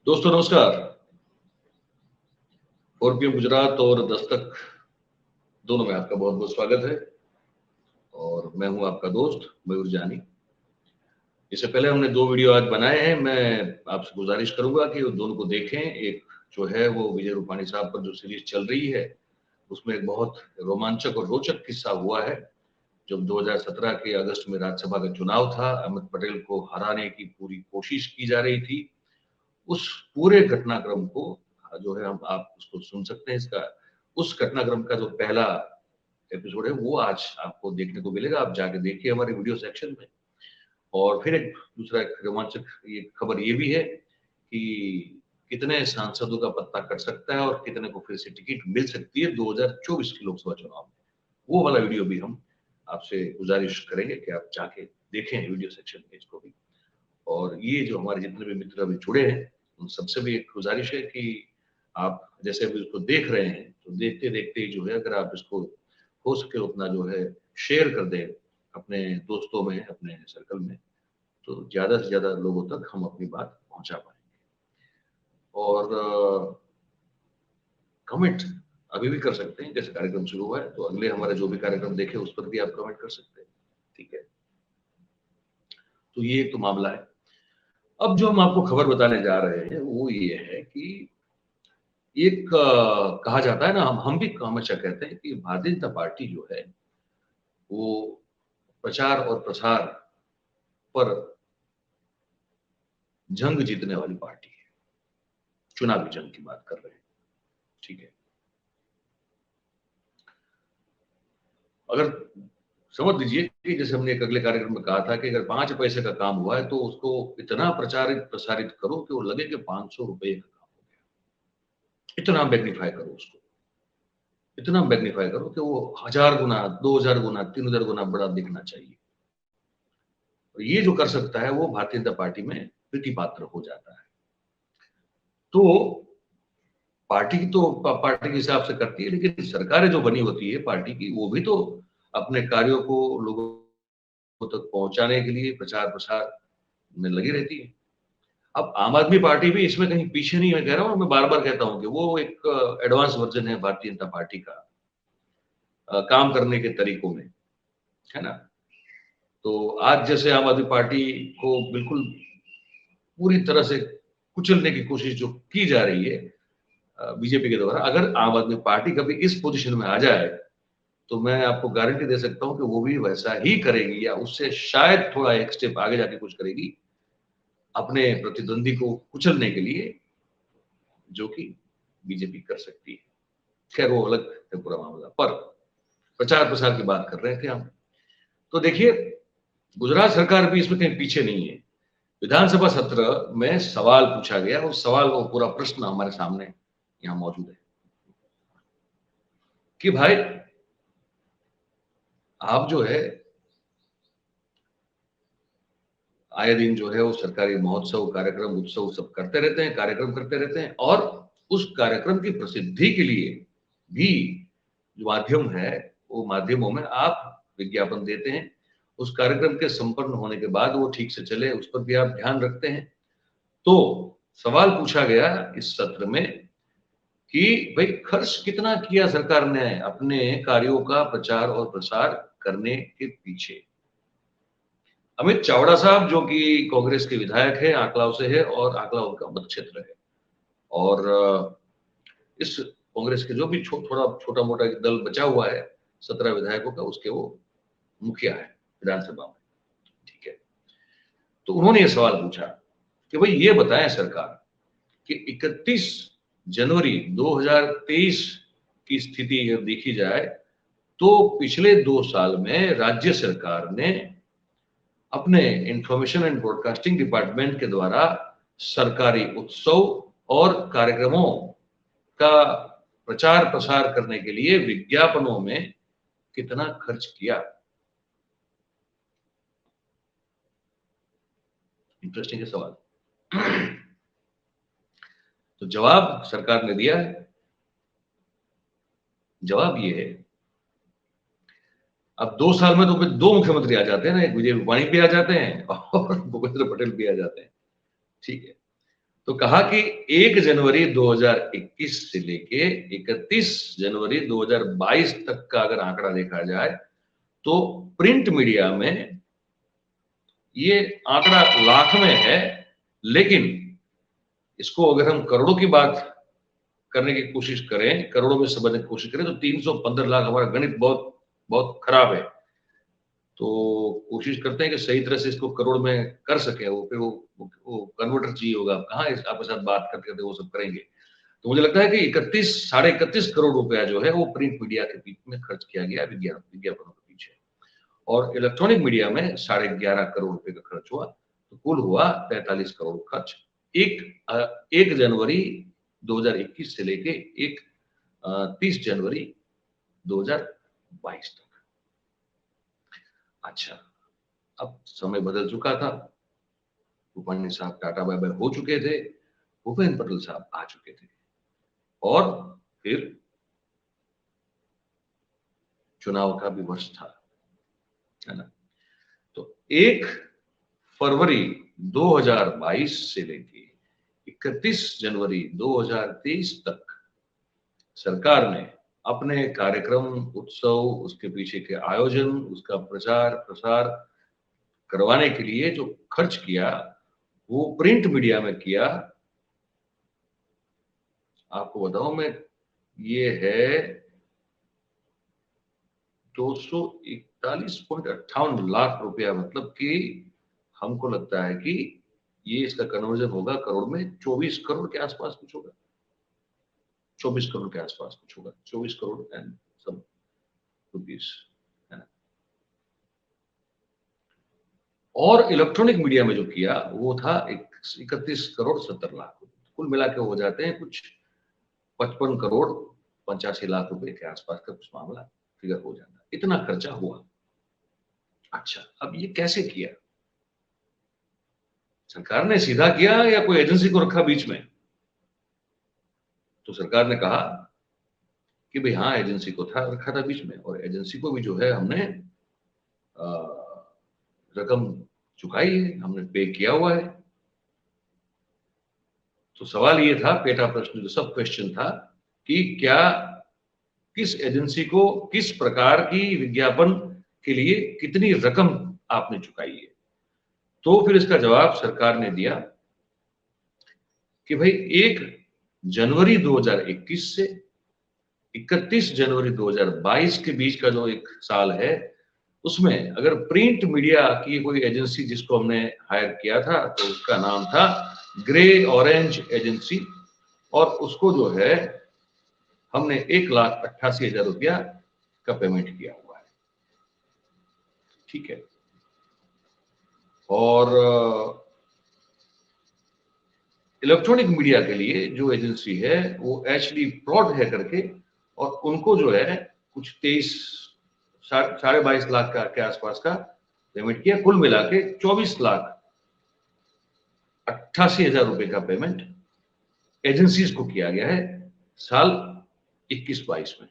दोस्तों नमस्कार। 4PM गुजरात और दस्तक दोनों में आपका बहुत बहुत स्वागत है और मैं हूं आपका दोस्त मयूर जानी। इससे पहले हमने 2 वीडियो आज बनाए हैं। मैं आपसे गुजारिश करूंगा कि उन दोनों को देखें। एक जो है वो विजय रूपाणी साहब पर जो सीरीज चल रही है उसमें एक बहुत रोमांचक और रोचक किस्सा हुआ है। जब 2017 के अगस्त में राज्यसभा का चुनाव था, अहमद पटेल को हराने की पूरी कोशिश की जा रही थी। उस पूरे घटनाक्रम को जो है हम आप उसको सुन सकते हैं। इसका उस घटनाक्रम का जो पहला एपिसोड है वो आज आपको देखने को मिलेगा। आप जाके देखिए हमारे वीडियो सेक्शन में। और फिर एक दूसरा एक रोमांचक ये खबर ये भी है कि कितने सांसदों का पत्ता कट सकता है और कितने को फिर से टिकट मिल सकती है 2024 के लोकसभा चुनाव में। वो वाला वीडियो भी हम आपसे गुजारिश करेंगे कि आप जाके देखें वीडियो सेक्शन पेज को भी। और ये जो हमारे जितने भी मित्र अभी जुड़े हैं उन सबसे भी एक गुजारिश है कि आप जैसे अभी उसको देख रहे हैं तो देखते देखते ही जो है अगर आप इसको हो सके उतना जो है शेयर कर दें अपने दोस्तों में, अपने सर्कल में, तो ज्यादा से ज्यादा लोगों तक हम अपनी बात पहुंचा पाएंगे। और कमेंट अभी भी कर सकते हैं। जैसे कार्यक्रम शुरू हुआ है तो अगले हमारे जो भी कार्यक्रम देखे उस पर भी आप कमेंट कर सकते हैं। ठीक है, तो ये एक तो मामला है। अब जो हम आपको खबर बताने जा रहे हैं वो ये है कि एक कहा जाता है ना, हम भी हमेशा कहते हैं कि भारतीय जनता पार्टी जो है वो प्रचार और प्रसार पर जंग जीतने वाली पार्टी है। चुनावी जंग की बात कर रहे हैं। ठीक है, अगर समझ लीजिए कि जैसे हमने एक अगले कार्यक्रम में कहा था कि अगर 5 पैसे का काम हुआ है तो उसको इतना प्रचारित प्रसारित करो कि वो लगे कि 500 रुपए का काम हो गया। इतना मैग्नीफाई करो उसको, इतना मैग्नीफाई करो कि वो 1000 गुना, 2000 गुना, 3000 गुना बड़ा दिखना चाहिए। और ये जो कर सकता है वो भारतीय जनता पार्टी में प्रीति पात्र हो जाता है। तो पार्टी की तो पार्टी के हिसाब से करती है, लेकिन सरकारें जो बनी होती है पार्टी की वो भी तो अपने कार्यों को लोगों तक पहुंचाने के लिए प्रचार प्रसार में लगी रहती है। अब आम आदमी पार्टी भी इसमें कहीं पीछे नहीं। मैं कह रहा हूँ, मैं बार बार कहता हूँ कि वो एक एडवांस वर्जन है भारतीय जनता पार्टी का काम करने के तरीकों में, है ना। तो आज जैसे आम आदमी पार्टी को बिल्कुल पूरी तरह से कुचलने की कोशिश जो की जा रही है बीजेपी के द्वारा, अगर आम आदमी पार्टी कभी इस पोजीशन में आ जाए तो मैं आपको गारंटी दे सकता हूं कि वो भी वैसा ही करेगी या उससे शायद थोड़ा एक स्टेप आगे जाके कुछ करेगी अपने प्रतिद्वंदी को कुचलने के लिए, जो कि बीजेपी कर सकती है। खैर वो अलग है पूरा मामला। पर प्रचार प्रसार की बात कर रहे थे हम। तो देखिए, गुजरात सरकार भी इसमें कहीं पीछे नहीं है। विधानसभा सत्र में सवाल पूछा गया, उस सवाल को पूरा प्रश्न हमारे सामने यहाँ मौजूद है कि भाई आप जो है आए दिन जो है वो सरकारी महोत्सव, कार्यक्रम, उत्सव सब करते रहते हैं, कार्यक्रम करते रहते हैं। और उस कार्यक्रम की प्रसिद्धि के लिए भी जो माध्यम है वो माध्यमों में आप विज्ञापन देते हैं। उस कार्यक्रम के संपन्न होने के बाद वो ठीक से चले उस पर भी आप ध्यान रखते हैं। तो सवाल पूछा गया इस सत्र में कि भाई खर्च कितना किया सरकार ने अपने कार्यों का प्रचार और प्रसार करने के पीछे। अमित चावड़ा साहब जो कि कांग्रेस के विधायक है, आंकलाव से है और आंकलाव उनका मत क्षेत्र है। और इस कांग्रेस के जो भी थोड़ा छोटा मोटा दल बचा हुआ है 17 विधायकों का, उसके वो मुखिया है विधानसभा में। ठीक है, तो उन्होंने ये सवाल पूछा कि भाई ये बताएं सरकार कि 31 जनवरी 2023 की स्थिति अगर देखी जाए तो पिछले 2 साल में राज्य सरकार ने अपने इंफॉर्मेशन एंड ब्रॉडकास्टिंग डिपार्टमेंट के द्वारा सरकारी उत्सव और कार्यक्रमों का प्रचार प्रसार करने के लिए विज्ञापनों में कितना खर्च किया। इंटरेस्टिंग है सवाल। तो जवाब सरकार ने दिया है। जवाब ये है, अब 2 साल में तो फिर 2 मुख्यमंत्री आ जाते हैं ना, एक विजय रूपाणी भी आ जाते हैं और भूपेंद्र पटेल भी आ जाते हैं। ठीक है, तो कहा कि 1 जनवरी 2021 से लेके 31 जनवरी 2022 तक का अगर आंकड़ा देखा जाए तो प्रिंट मीडिया में ये आंकड़ा लाख में है, लेकिन इसको अगर हम करोड़ों की बात करने की कोशिश करें, करोड़ों में समझने की कोशिश करें तो 315 लाख, हमारा गणित बहुत बहुत खराब है। तो कोशिश करते हैं कि सही तरह से इसको करोड़ में कर सके। वो फिर वो कन्वर्टर चाहिए होगा, कहाँ आपके साथ बात करते करते वो सब करेंगे। तो मुझे लगता है कि 31 साढ़े 31 करोड़ रुपया जो है वो प्रिंट मीडिया के बीच में खर्च किया गया विज्ञापनों के पीछे, और इलेक्ट्रॉनिक मीडिया में 11.5 करोड़ रुपए का खर्च हुआ। तो कुल हुआ 43 करोड़ खर्च एक जनवरी 2021 से लेके 30 जनवरी 2022 तक। अच्छा, अब समय बदल चुका था, रूपाणी साहब टाटा बाय बाय हो चुके थे, भूपेंद्र पटेल साहब आ चुके थे, और फिर चुनाव का भी वर्ष था, है ना। तो 1 फरवरी 2022 से लेके 31 जनवरी 2023 तक सरकार ने अपने कार्यक्रम, उत्सव, उसके पीछे के आयोजन, उसका प्रचार प्रसार करवाने के लिए जो खर्च किया वो प्रिंट मीडिया में किया। आपको बताऊं मैं, ये है 241.58 लाख रुपया, मतलब कि हमको लगता है कि ये इसका कन्वर्जन होगा करोड़ में 24 करोड़ के आसपास कुछ होगा, 24 करोड़ के आसपास कुछ होगा, 24 करोड़ एंड सब रुपीस, है ना। और इलेक्ट्रॉनिक मीडिया में जो किया वो था 31 करोड़ 70 लाख, कुल मिला के हो जाते हैं कुछ 55 करोड़ 85 लाख रुपए के आसपास का कुछ मामला फिगर हो जाता है। इतना खर्चा हुआ। अच्छा, अब ये कैसे किया? सरकार ने सीधा किया या कोई एजेंसी को रखा बीच में? तो सरकार ने कहा कि भाई हाँ, एजेंसी को था रखा था बीच में, और एजेंसी को भी जो है हमने रकम चुकाई है, हमने पे किया हुआ है। तो सवाल ये था, पेटा प्रश्न जो सब क्वेश्चन था कि क्या किस एजेंसी को किस प्रकार की विज्ञापन के लिए कितनी रकम आपने चुकाई है। तो फिर इसका जवाब सरकार ने दिया कि भाई 1 जनवरी 2021 से 31 जनवरी 2022 के बीच का जो एक साल है, उसमें अगर प्रिंट मीडिया की कोई एजेंसी जिसको हमने हायर किया था तो उसका नाम था ग्रे ऑरेंज एजेंसी, और उसको जो है हमने 1,88,000 रुपया का पेमेंट किया हुआ है। ठीक है। और इलेक्ट्रॉनिक मीडिया के लिए जो एजेंसी है वो एचडी प्लॉट है करके, और उनको जो है कुछ 22.5 लाख का के आसपास का पेमेंट किया। कुल मिला के 24,88,000 रुपए का पेमेंट एजेंसीज को किया गया है साल 21-22 में।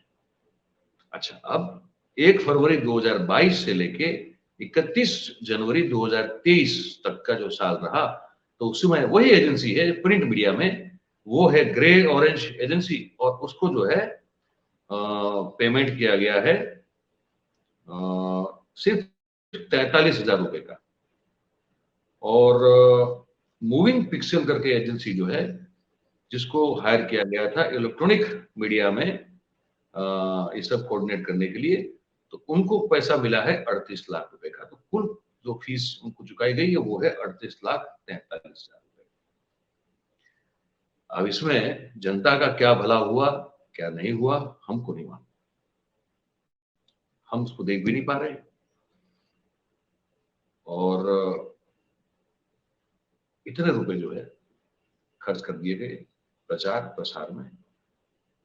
अच्छा, अब 1 फरवरी 2022 से लेके 31 जनवरी 2023 तक का जो साल रहा, तो उसमें वही एजेंसी है प्रिंट मीडिया में, वो है ग्रे ऑरेंज एजेंसी, और उसको जो है पेमेंट किया गया है सिर्फ 43,000 रुपए का। और मूविंग पिक्सल करके एजेंसी जो है जिसको हायर किया गया था इलेक्ट्रॉनिक मीडिया में ये सब कोऑर्डिनेट करने के लिए, तो उनको पैसा मिला है 38 लाख रुपए का। तो कुल जो फीस उनको चुकाई गई है वो है 38,43,000 रुपए। अब इसमें जनता का क्या भला हुआ क्या नहीं हुआ हमको नहीं मालूम, हम उसको देख भी नहीं पा रहे, और इतने रुपए जो है खर्च कर दिए गए प्रचार प्रसार में,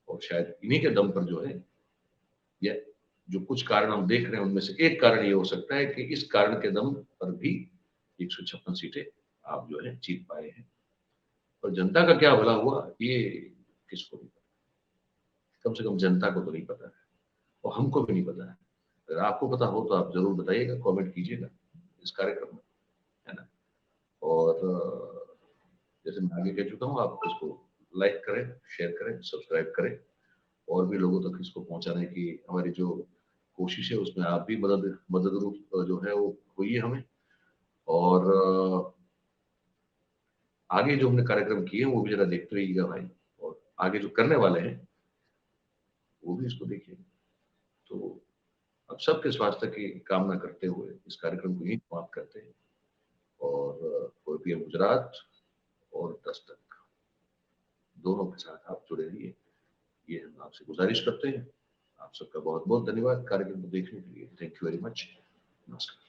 और शायद इन्हीं के दम पर जो है, या जो कुछ कारण हम देख रहे हैं उनमें से एक कारण ये हो सकता है कि इस कारण के दम पर भी 156 सीटें आप जो है जीत पाए हैं। और जनता का क्या भला हुआ ये किसको नहीं पता, कम से कम जनता को तो नहीं पता है, और हमको भी नहीं पता है। अगर आपको पता हो तो आप जरूर बताइएगा, कमेंट कीजिएगा इस कार्यक्रम में, है ना। और जैसे मैं आगे कह चुका हूँ, आप इसको लाइक करें, शेयर करें, सब्सक्राइब करें, और भी लोगों तक इसको पहुंचाने की हमारी जो कोशिश है उसमें आप भी मदद रूप जो है वो हुई हमें। और आगे जो हमने कार्यक्रम किए हैं वो भी जरा देखते रहिएगा भाई, और आगे जो करने वाले हैं वो भी इसको देखिए। तो अब सबके स्वास्थ्य की कामना करते हुए इस कार्यक्रम को यही समाप्त करते हैं। और PM गुजरात और दस्तक दोनों के साथ आप जुड़े रहिए, ये हम आपसे गुजारिश करते हैं। आप सबका बहुत बहुत धन्यवाद कार्यक्रम को देखने के लिए। Thank you very much. नमस्कार।